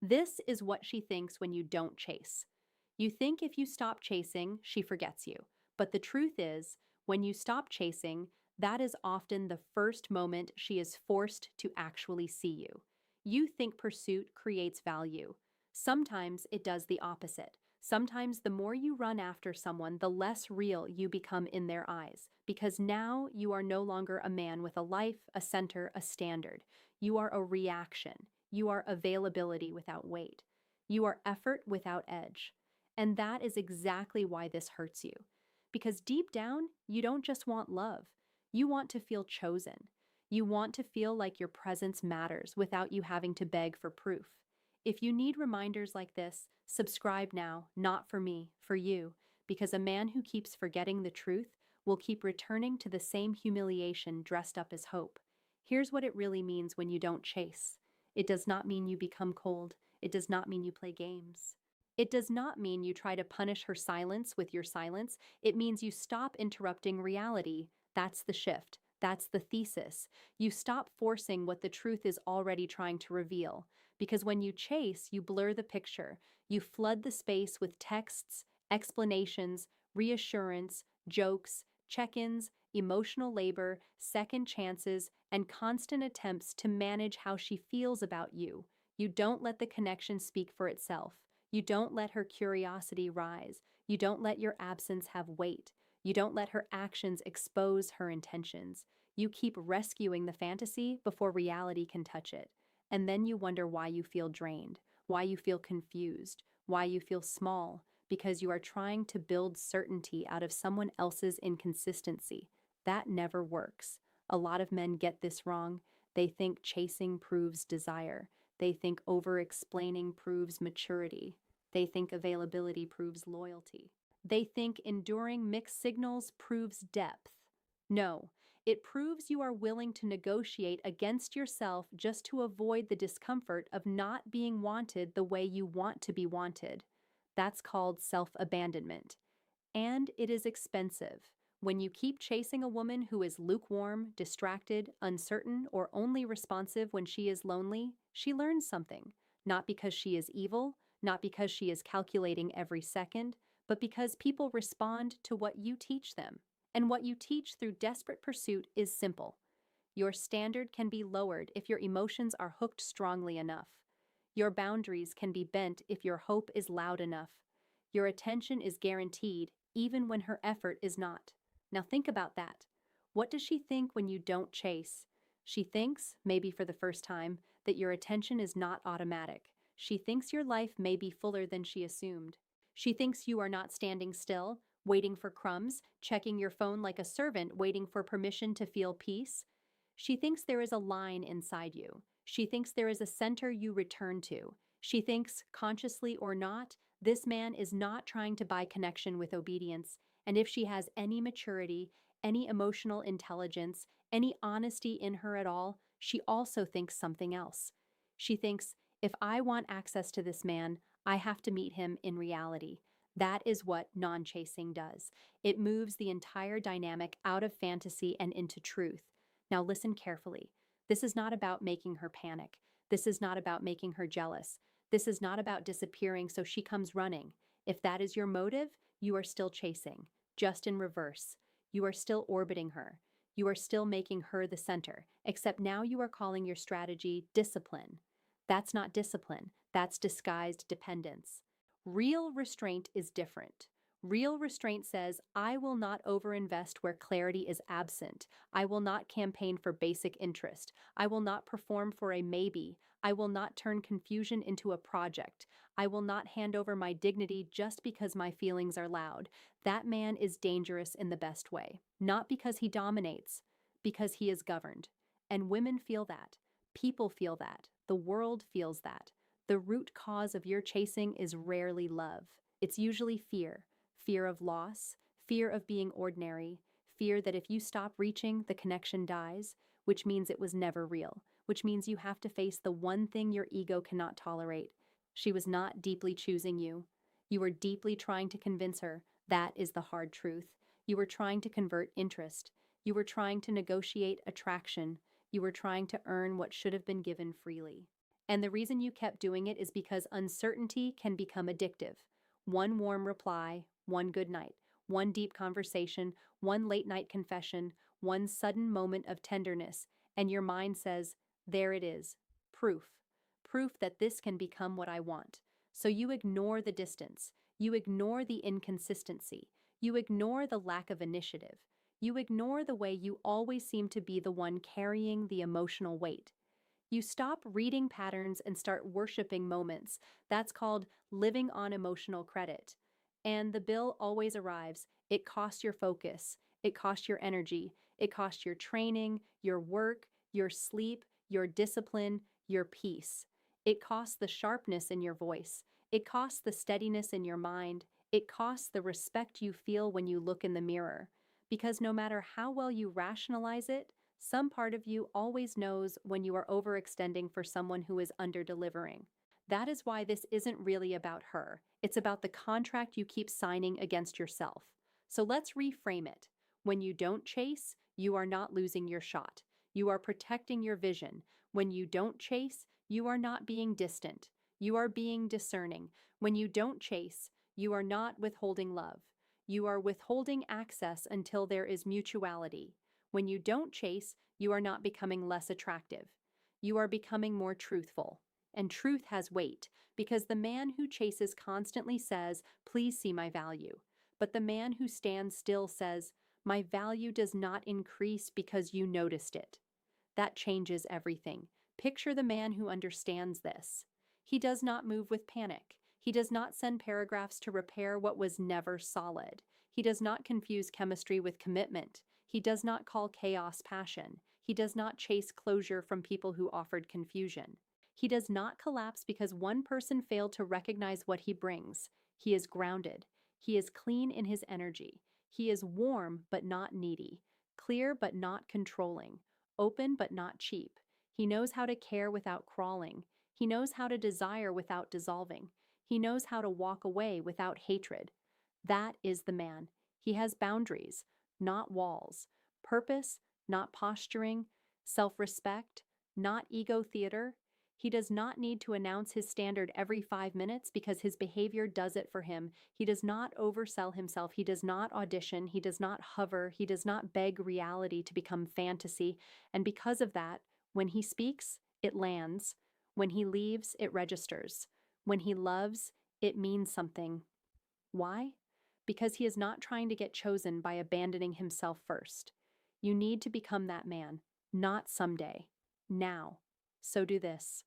This is what she thinks when you don't chase. You think if you stop chasing, she forgets you. But the truth is, when you stop chasing, that is often the first moment she is forced to actually see you. You think pursuit creates value. Sometimes it does the opposite. Sometimes the more you run after someone, the less real you become in their eyes, because now you are no longer a man with a life, a center, a standard. You are a reaction. You are availability without weight. You are effort without edge. And that is exactly why this hurts you. Because deep down, you don't just want love. You want to feel chosen. You want to feel like your presence matters without you having to beg for proof. If you need reminders like this, subscribe now, not for me, for you, because a man who keeps forgetting the truth will keep returning to the same humiliation dressed up as hope. Here's what it really means when you don't chase. It does not mean you become cold. It does not mean you play games. It does not mean you try to punish her silence with your silence. It means you stop interrupting reality. That's the shift. That's the thesis. You stop forcing what the truth is already trying to reveal. Because when you chase, you blur the picture. You flood the space with texts, explanations, reassurance, jokes, check-ins, emotional labor, second chances, and constant attempts to manage how she feels about you. You don't let the connection speak for itself. You don't let her curiosity rise. You don't let your absence have weight. You don't let her actions expose her intentions. You keep rescuing the fantasy before reality can touch it. And then you wonder why you feel drained, why you feel confused, why you feel small, because you are trying to build certainty out of someone else's inconsistency. That never works. A lot of men get this wrong. They think chasing proves desire. They think over-explaining proves maturity. They think availability proves loyalty. They think enduring mixed signals proves depth. No, it proves you are willing to negotiate against yourself just to avoid the discomfort of not being wanted the way you want to be wanted. That's called self-abandonment. And it is expensive. When you keep chasing a woman who is lukewarm, distracted, uncertain, or only responsive when she is lonely, she learns something. Not because she is evil, not because she is calculating every second, but because people respond to what you teach them. And what you teach through desperate pursuit is simple. Your standard can be lowered if your emotions are hooked strongly enough. Your boundaries can be bent if your hope is loud enough. Your attention is guaranteed even when her effort is not. Now think about that. What does she think when you don't chase? She thinks, maybe for the first time, that your attention is not automatic. She thinks your life may be fuller than she assumed. She thinks you are not standing still, waiting for crumbs, checking your phone like a servant waiting for permission to feel peace. She thinks there is a line inside you. She thinks there is a center you return to. She thinks, consciously or not, this man is not trying to buy connection with obedience, and if she has any maturity, any emotional intelligence, any honesty in her at all, she also thinks something else. She thinks, if I want access to this man, I have to meet him in reality. That is what non-chasing does. It moves the entire dynamic out of fantasy and into truth. Now listen carefully. This is not about making her panic. This is not about making her jealous. This is not about disappearing so she comes running. If that is your motive, you are still chasing, just in reverse. You are still orbiting her. You are still making her the center, except now you are calling your strategy discipline. That's not discipline. That's disguised dependence. Real restraint is different. Real restraint says, I will not overinvest where clarity is absent. I will not campaign for basic interest. I will not perform for a maybe. I will not turn confusion into a project. I will not hand over my dignity just because my feelings are loud. That man is dangerous in the best way. Not because he dominates, because he is governed. And women feel that. People feel that. The world feels that. The root cause of your chasing is rarely love. It's usually fear. Fear of loss, fear of being ordinary, fear that if you stop reaching, the connection dies, which means it was never real, which means you have to face the one thing your ego cannot tolerate. She was not deeply choosing you. You were deeply trying to convince her. That is the hard truth. You were trying to convert interest. You were trying to negotiate attraction. You were trying to earn what should have been given freely. And the reason you kept doing it is because uncertainty can become addictive. One warm reply, one good night, one deep conversation, one late night confession, one sudden moment of tenderness, and your mind says, there it is, proof. Proof that this can become what I want. So you ignore the distance, you ignore the inconsistency, you ignore the lack of initiative, you ignore the way you always seem to be the one carrying the emotional weight. You stop reading patterns and start worshiping moments. That's called living on emotional credit. And the bill always arrives. It costs your focus, it costs your energy, it costs your training, your work, your sleep, your discipline, your peace. It costs the sharpness in your voice. It costs the steadiness in your mind. It costs the respect you feel when you look in the mirror. Because no matter how well you rationalize it, some part of you always knows when you are overextending for someone who is under-delivering. That is why this isn't really about her. It's about the contract you keep signing against yourself. So let's reframe it. When you don't chase, you are not losing your shot. You are protecting your vision. When you don't chase, you are not being distant. You are being discerning. When you don't chase, you are not withholding love. You are withholding access until there is mutuality. When you don't chase, you are not becoming less attractive. You are becoming more truthful. And truth has weight, because the man who chases constantly says, please see my value. But the man who stands still says, my value does not increase because you noticed it. That changes everything. Picture the man who understands this. He does not move with panic. He does not send paragraphs to repair what was never solid. He does not confuse chemistry with commitment. He does not call chaos passion. He does not chase closure from people who offered confusion. He does not collapse because one person failed to recognize what he brings. He is grounded. He is clean in his energy. He is warm but not needy, clear but not controlling, open but not cheap. He knows how to care without crawling. He knows how to desire without dissolving. He knows how to walk away without hatred. That is the man. He has boundaries, not walls, purpose, not posturing, self-respect, not ego theater. He does not need to announce his standard every 5 minutes because his behavior does it for him. He does not oversell himself. He does not audition. He does not hover. He does not beg reality to become fantasy. And because of that, when he speaks, it lands. When he leaves, it registers. When he loves, it means something. Why? Because he is not trying to get chosen by abandoning himself first. You need to become that man, not someday, now. So do this.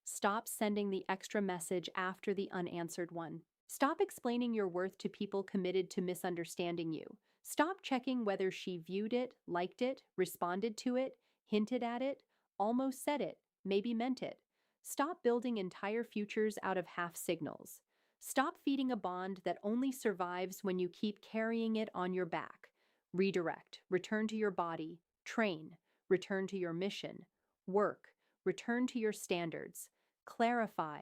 Stop sending the extra message after the unanswered one. Stop explaining your worth to people committed to misunderstanding you. Stop checking whether she viewed it, liked it, responded to it, hinted at it, almost said it, maybe meant it. Stop building entire futures out of half signals. Stop feeding a bond that only survives when you keep carrying it on your back. Redirect, return to your body, train, return to your mission, work, return to your standards, clarify,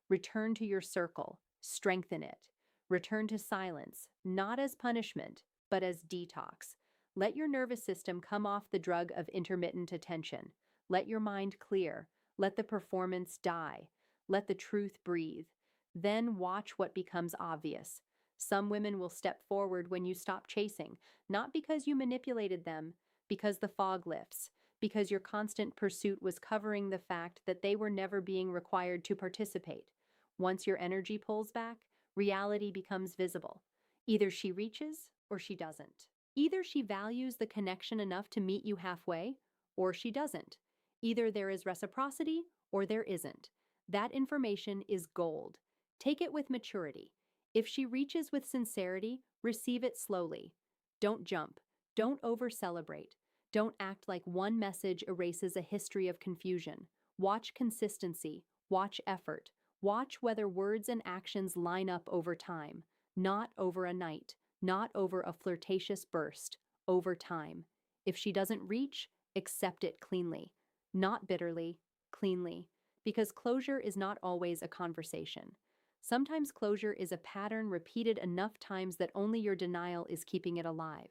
return to your circle, strengthen it, return to silence, not as punishment, but as detox. Let your nervous system come off the drug of intermittent attention. Let your mind clear. Let the performance die. Let the truth breathe. Then watch what becomes obvious. Some women will step forward when you stop chasing, not because you manipulated them, because the fog lifts, because your constant pursuit was covering the fact that they were never being required to participate. Once your energy pulls back, reality becomes visible. Either she reaches or she doesn't. Either she values the connection enough to meet you halfway, or she doesn't. Either there is reciprocity or there isn't. That information is gold. Take it with maturity. If she reaches with sincerity, receive it slowly. Don't jump. Don't over-celebrate. Don't act like one message erases a history of confusion. Watch consistency. Watch effort. Watch whether words and actions line up over time. Not over a night. Not over a flirtatious burst. Over time. If she doesn't reach, accept it cleanly. Not bitterly, cleanly. Because closure is not always a conversation. Sometimes closure is a pattern repeated enough times that only your denial is keeping it alive.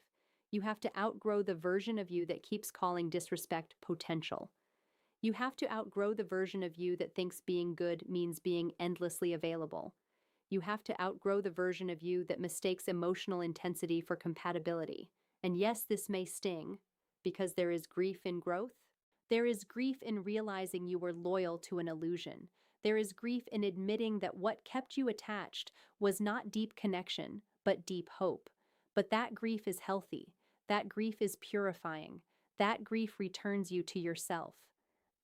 You have to outgrow the version of you that keeps calling disrespect potential. You have to outgrow the version of you that thinks being good means being endlessly available. You have to outgrow the version of you that mistakes emotional intensity for compatibility. And yes, this may sting, because there is grief in growth. There is grief in realizing you were loyal to an illusion. There is grief in admitting that what kept you attached was not deep connection, but deep hope. But that grief is healthy. That grief is purifying. That grief returns you to yourself.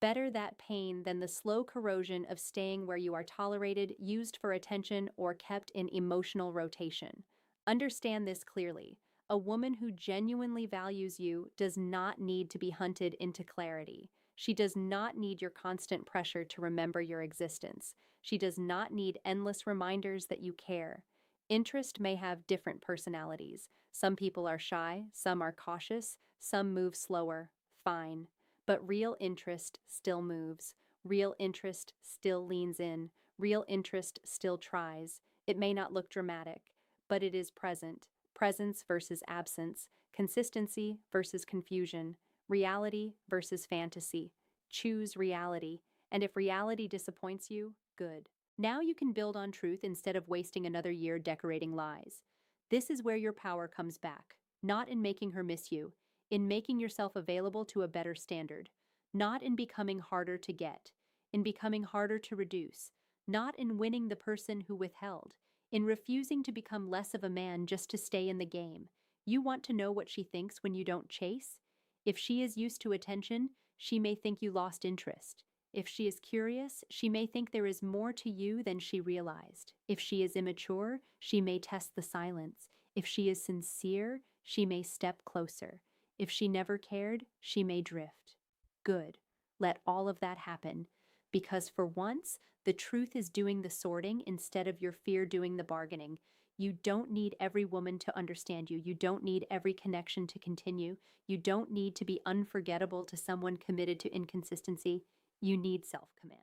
Better that pain than the slow corrosion of staying where you are tolerated, used for attention, or kept in emotional rotation. Understand this clearly. A woman who genuinely values you does not need to be hunted into clarity. She does not need your constant pressure to remember your existence. She does not need endless reminders that you care. Interest may have different personalities. Some people are shy, some are cautious, some move slower. Fine. But real interest still moves. Real interest still leans in. Real interest still tries. It may not look dramatic, but it is present. Presence versus absence. Consistency versus confusion. Reality versus fantasy. Choose reality. And if reality disappoints you, good. Now you can build on truth instead of wasting another year decorating lies. This is where your power comes back, not in making her miss you, in making yourself available to a better standard, not in becoming harder to get, in becoming harder to reduce, not in winning the person who withheld, in refusing to become less of a man just to stay in the game. You want to know what she thinks when you don't chase? If she is used to attention, she may think you lost interest. If she is curious, she may think there is more to you than she realized. If she is immature, she may test the silence. If she is sincere, she may step closer. If she never cared, she may drift. Good. Let all of that happen. Because for once, the truth is doing the sorting instead of your fear doing the bargaining. You don't need every woman to understand you. You don't need every connection to continue. You don't need to be unforgettable to someone committed to inconsistency. You need self-command.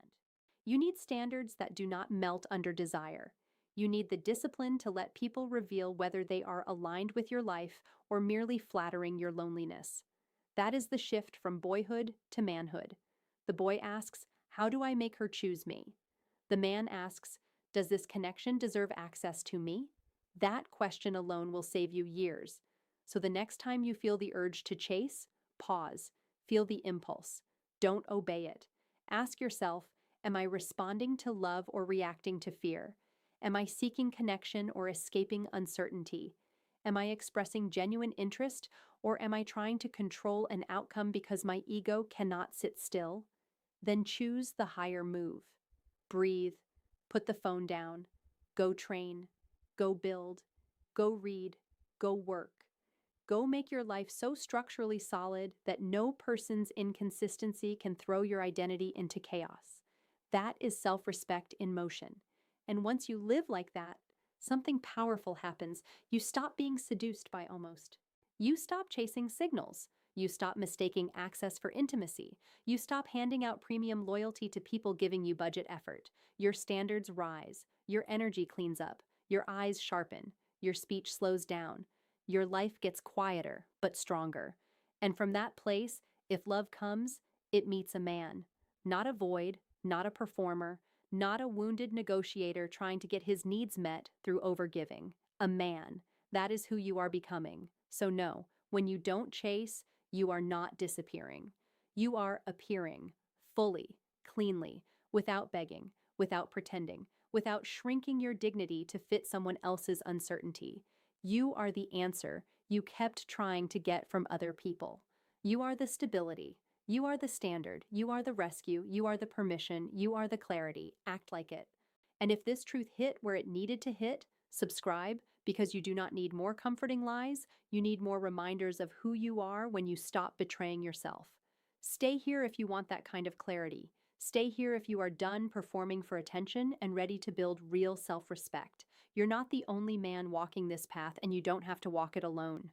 You need standards that do not melt under desire. You need the discipline to let people reveal whether they are aligned with your life or merely flattering your loneliness. That is the shift from boyhood to manhood. The boy asks, "How do I make her choose me?" The man asks, "Does this connection deserve access to me?" That question alone will save you years. So the next time you feel the urge to chase, pause, feel the impulse. Don't obey it. Ask yourself, am I responding to love or reacting to fear? Am I seeking connection or escaping uncertainty? Am I expressing genuine interest or am I trying to control an outcome because my ego cannot sit still? Then choose the higher move. Breathe, put the phone down, go train, go build, go read, go work. Go make your life so structurally solid that no person's inconsistency can throw your identity into chaos. That is self-respect in motion. And once you live like that, something powerful happens. You stop being seduced by almost. You stop chasing signals. You stop mistaking access for intimacy. You stop handing out premium loyalty to people giving you budget effort. Your standards rise. Your energy cleans up. Your eyes sharpen. Your speech slows down. Your life gets quieter, but stronger. And from that place, if love comes, it meets a man. Not a void, not a performer, not a wounded negotiator trying to get his needs met through overgiving. A man. That is who you are becoming. So no, when you don't chase, you are not disappearing. You are appearing, fully, cleanly, without begging, without pretending, without shrinking your dignity to fit someone else's uncertainty. You are the answer you kept trying to get from other people. You are the stability. You are the standard. You are the rescue. You are the permission. You are the clarity. Act like it. And if this truth hit where it needed to hit, subscribe because you do not need more comforting lies. You need more reminders of who you are when you stop betraying yourself. Stay here if you want that kind of clarity. Stay here if you are done performing for attention and ready to build real self-respect. You're not the only man walking this path, and you don't have to walk it alone.